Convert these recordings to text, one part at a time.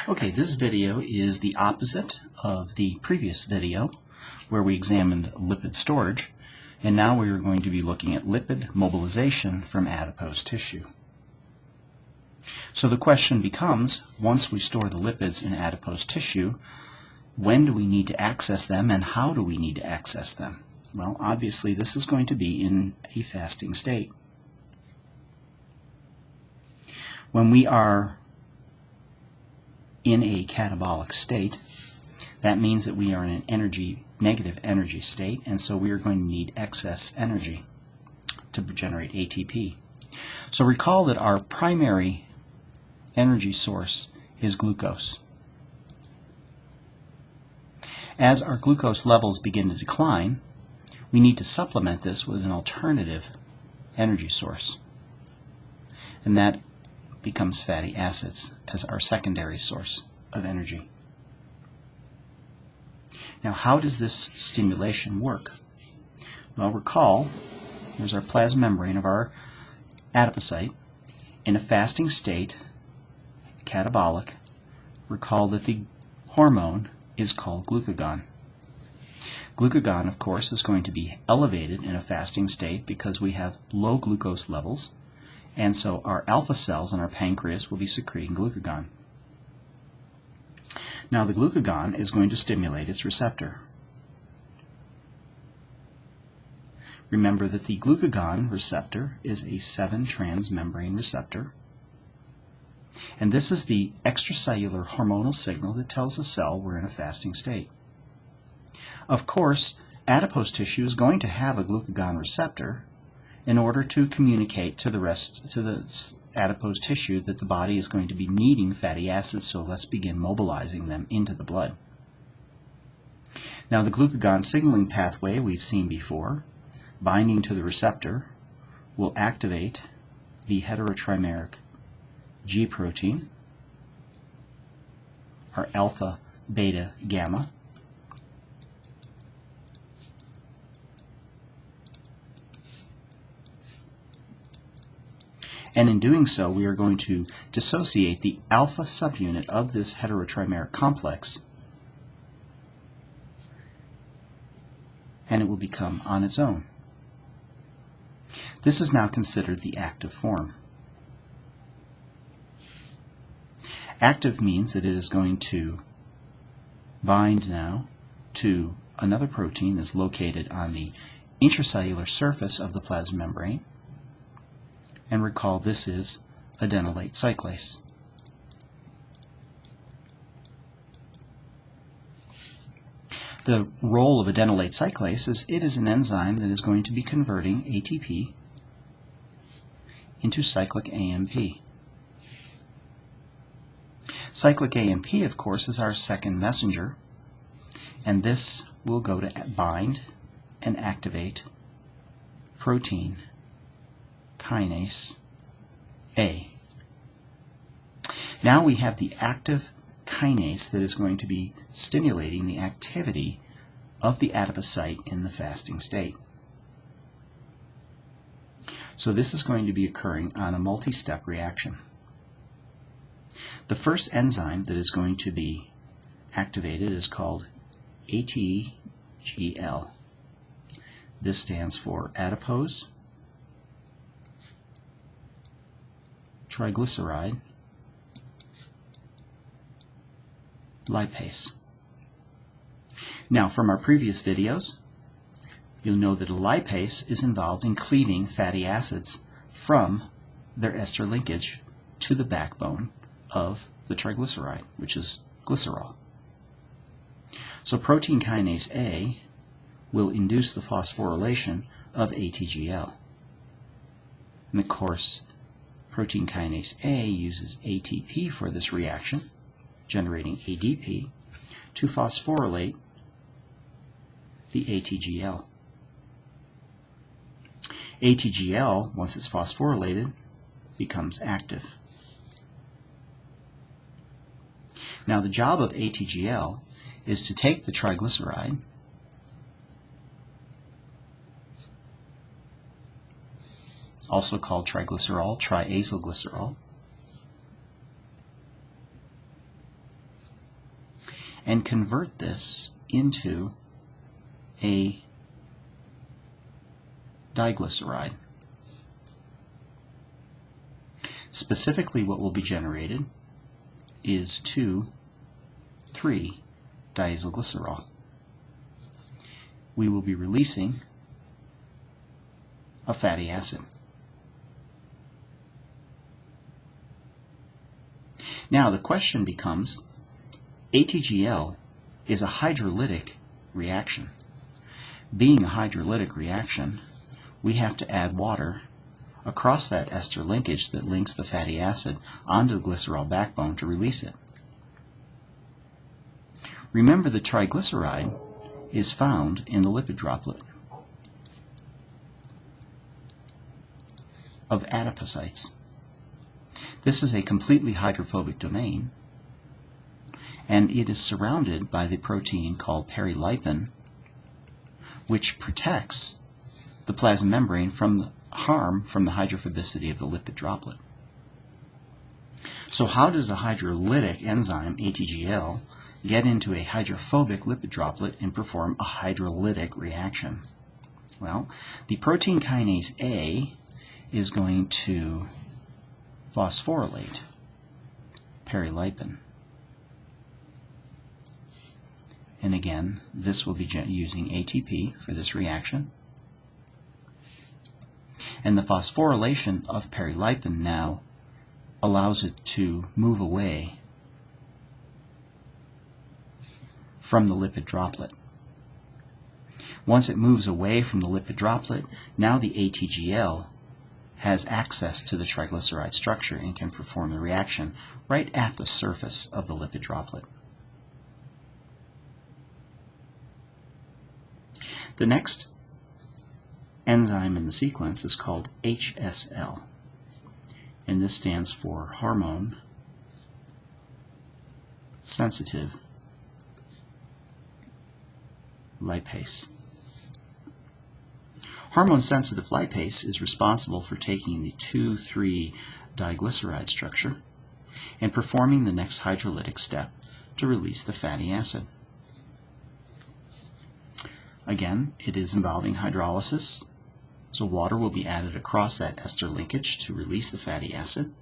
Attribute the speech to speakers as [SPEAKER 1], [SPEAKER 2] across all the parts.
[SPEAKER 1] Okay, this video is the opposite of the previous video where we examined lipid storage, and now we are going to be looking at lipid mobilization from adipose tissue. So the question becomes, once we store the lipids in adipose tissue, when do we need to access them and how do we need to access them? Well, obviously this is going to be in a fasting state. When we are in a catabolic state, that means that we are in an negative energy state, and so we are going to need excess energy to generate ATP. So recall that our primary energy source is glucose. As our glucose levels begin to decline, we need to supplement this with an alternative energy source, and that becomes fatty acids as our secondary source of energy. Now, how does this stimulation work? Well, recall, here's our plasma membrane of our adipocyte. In a fasting state, catabolic, recall that the hormone is called glucagon. Glucagon, of course, is going to be elevated in a fasting state because we have low glucose levels, and so our alpha cells in our pancreas will be secreting glucagon. Now the glucagon is going to stimulate its receptor. Remember that the glucagon receptor is a 7-transmembrane receptor, and this is the extracellular hormonal signal that tells the cell we're in a fasting state. Of course, adipose tissue is going to have a glucagon receptor in order to communicate to the adipose tissue that the body is going to be needing fatty acids, so let's begin mobilizing them into the blood. Now the glucagon signaling pathway we've seen before, binding to the receptor, will activate the heterotrimeric G protein, our alpha, beta, gamma, and in doing so we are going to dissociate the alpha subunit of this heterotrimeric complex, and it will become on its own. This is now considered the active form. Active means that it is going to bind now to another protein that's located on the intracellular surface of the plasma membrane, and recall this is adenylate cyclase. The role of adenylate cyclase is it is an enzyme that is going to be converting ATP into cyclic AMP. Cyclic AMP, of course, is our second messenger, and this will go to bind and activate protein kinase A. Now we have the active kinase that is going to be stimulating the activity of the adipocyte in the fasting state. So this is going to be occurring on a multi-step reaction. The first enzyme that is going to be activated is called ATGL. This stands for adipose triglyceride lipase. Now, from our previous videos, you'll know that a lipase is involved in cleaving fatty acids from their ester linkage to the backbone of the triglyceride, which is glycerol. So protein kinase A will induce the phosphorylation of ATGL. And of course, protein kinase A uses ATP for this reaction, generating ADP, to phosphorylate the ATGL. ATGL, once it's phosphorylated, becomes active. Now the job of ATGL is to take the triglyceride also called triglycerol, triacylglycerol, and convert this into a diglyceride. Specifically, what will be generated is 2,3-diacylglycerol. We will be releasing a fatty acid. Now the question becomes, ATGL is a hydrolytic reaction. Being a hydrolytic reaction, we have to add water across that ester linkage that links the fatty acid onto the glycerol backbone to release it. Remember, the triglyceride is found in the lipid droplet of adipocytes. This is a completely hydrophobic domain, and it is surrounded by the protein called perilipin, which protects the plasma membrane from the harm from the hydrophobicity of the lipid droplet. So how does a hydrolytic enzyme, ATGL, get into a hydrophobic lipid droplet and perform a hydrolytic reaction? Well, the protein kinase A is going to phosphorylate perilipin. And again, this will be using ATP for this reaction. And the phosphorylation of perilipin now allows it to move away from the lipid droplet. Once it moves away from the lipid droplet, now the ATGL has access to the triglyceride structure and can perform the reaction right at the surface of the lipid droplet. The next enzyme in the sequence is called HSL, and this stands for hormone sensitive lipase. Hormone-sensitive lipase is responsible for taking the 2,3-diglyceride structure and performing the next hydrolytic step to release the fatty acid. Again, it is involving hydrolysis, so water will be added across that ester linkage to release the fatty acid.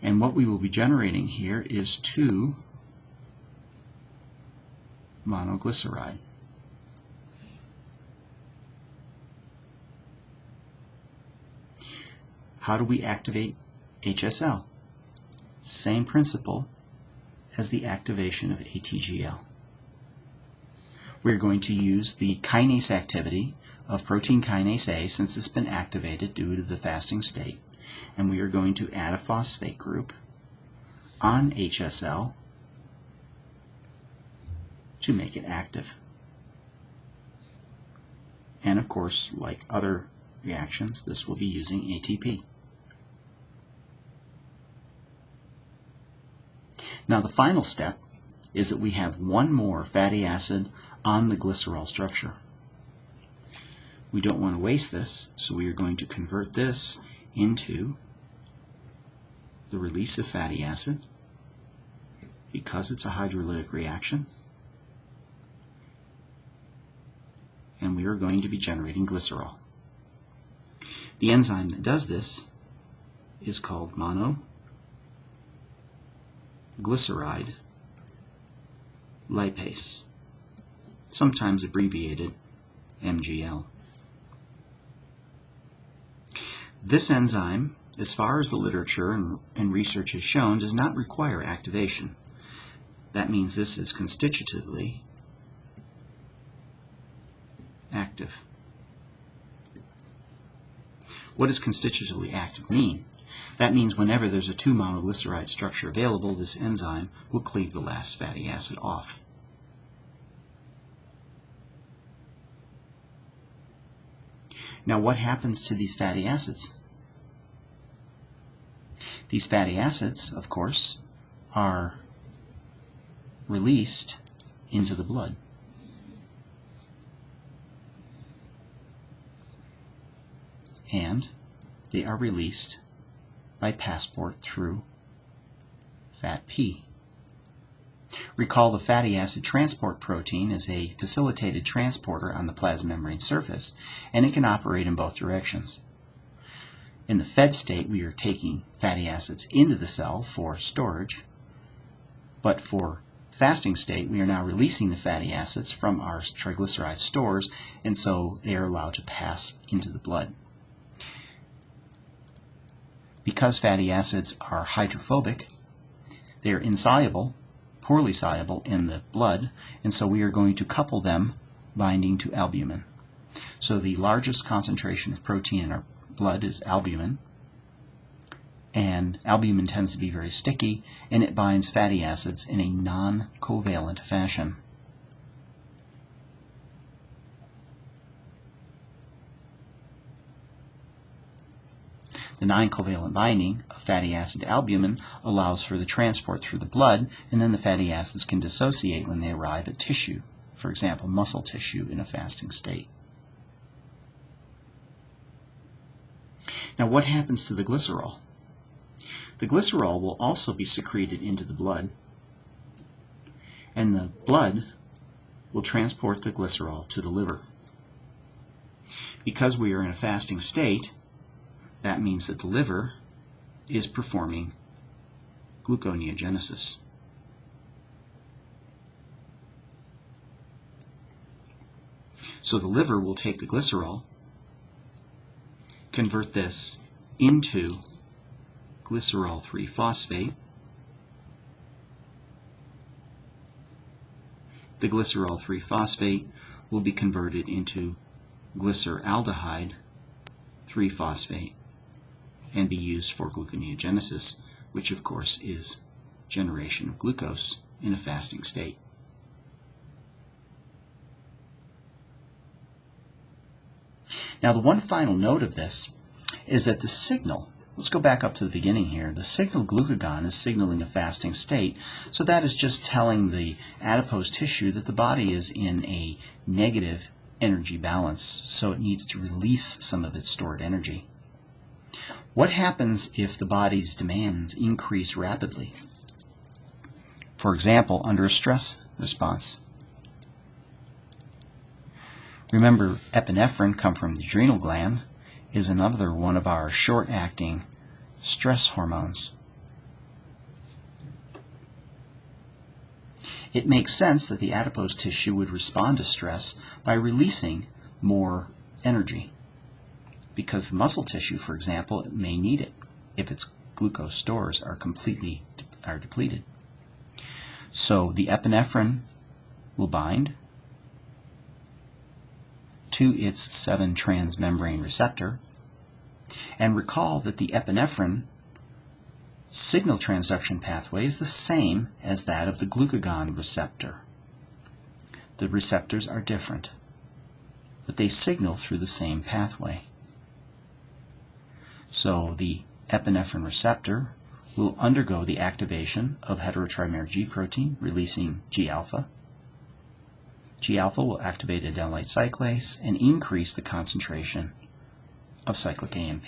[SPEAKER 1] And what we will be generating here is 2-monoglyceride. How do we activate HSL? Same principle as the activation of ATGL. We're going to use the kinase activity of protein kinase A, since it's been activated due to the fasting state, and we are going to add a phosphate group on HSL to make it active. And of course, like other reactions, this will be using ATP. Now the final step is that we have one more fatty acid on the glycerol structure. We don't want to waste this, so we are going to convert this into the release of fatty acid because it's a hydrolytic reaction, and we are going to be generating glycerol. The enzyme that does this is called monoglyceride lipase, sometimes abbreviated MGL. This enzyme, as far as the literature and research has shown, does not require activation. That means this is constitutively active. What does constitutively active mean? That means whenever there's a 2-monoglyceride structure available, this enzyme will cleave the last fatty acid off. Now what happens to these fatty acids? These fatty acids, of course, are released into the blood. And they are released by passport through fat P. Recall the fatty acid transport protein is a facilitated transporter on the plasma membrane surface, and it can operate in both directions. In the fed state, we are taking fatty acids into the cell for storage, but for fasting state, we are now releasing the fatty acids from our triglyceride stores, and so they are allowed to pass into the blood. Because fatty acids are hydrophobic, they are insoluble, poorly soluble in the blood, and so we are going to couple them binding to albumin. So the largest concentration of protein in our blood is albumin, and albumin tends to be very sticky, and it binds fatty acids in a non-covalent fashion. The non-covalent binding of fatty acid to albumin allows for the transport through the blood, and then the fatty acids can dissociate when they arrive at tissue, for example, muscle tissue in a fasting state. Now, what happens to the glycerol? The glycerol will also be secreted into the blood, and the blood will transport the glycerol to the liver. Because we are in a fasting state, that means that the liver is performing gluconeogenesis. So the liver will take the glycerol, convert this into glycerol 3-phosphate. The glycerol 3-phosphate will be converted into glyceraldehyde 3-phosphate and be used for gluconeogenesis, which of course is generation of glucose in a fasting state. Now, the one final note of this is that the signal, let's go back up to the beginning here, the signal glucagon is signaling a fasting state, so that is just telling the adipose tissue that the body is in a negative energy balance, so it needs to release some of its stored energy. What happens if the body's demands increase rapidly? For example, under a stress response. Remember, epinephrine, come from the adrenal gland, is another one of our short-acting stress hormones. It makes sense that the adipose tissue would respond to stress by releasing more energy, because the muscle tissue, for example, may need it if its glucose stores are depleted. So the epinephrine will bind to its 7-transmembrane receptor, and recall that the epinephrine signal transduction pathway is the same as that of the glucagon receptor. The receptors are different, but they signal through the same pathway. So the epinephrine receptor will undergo the activation of heterotrimeric G protein, releasing G-alpha. G-alpha will activate adenylate cyclase and increase the concentration of cyclic AMP.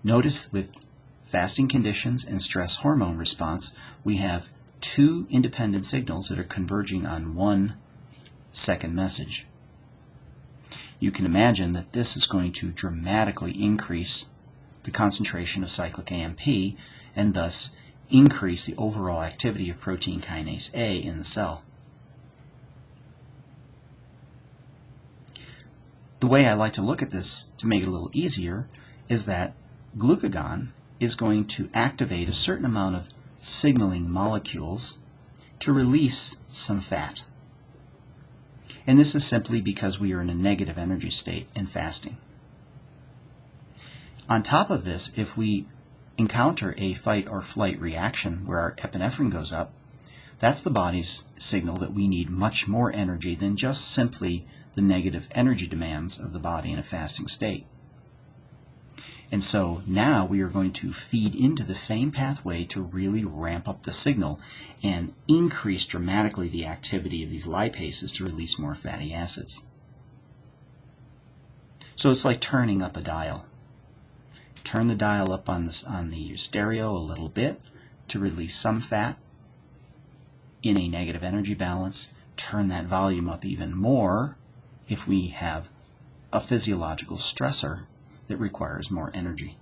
[SPEAKER 1] Notice with fasting conditions and stress hormone response, we have two independent signals that are converging on one second message. You can imagine that this is going to dramatically increase the concentration of cyclic AMP and thus increase the overall activity of protein kinase A in the cell. The way I like to look at this to make it a little easier is that glucagon is going to activate a certain amount of signaling molecules to release some fat. And this is simply because we are in a negative energy state in fasting. On top of this, if we encounter a fight or flight reaction where our epinephrine goes up, that's the body's signal that we need much more energy than just simply the negative energy demands of the body in a fasting state. And so now we are going to feed into the same pathway to really ramp up the signal and increase dramatically the activity of these lipases to release more fatty acids. So it's like turning up a dial. turn the dial up on the stereo a little bit to release some fat in a negative energy balance, turn that volume up even more if we have a physiological stressor that requires more energy.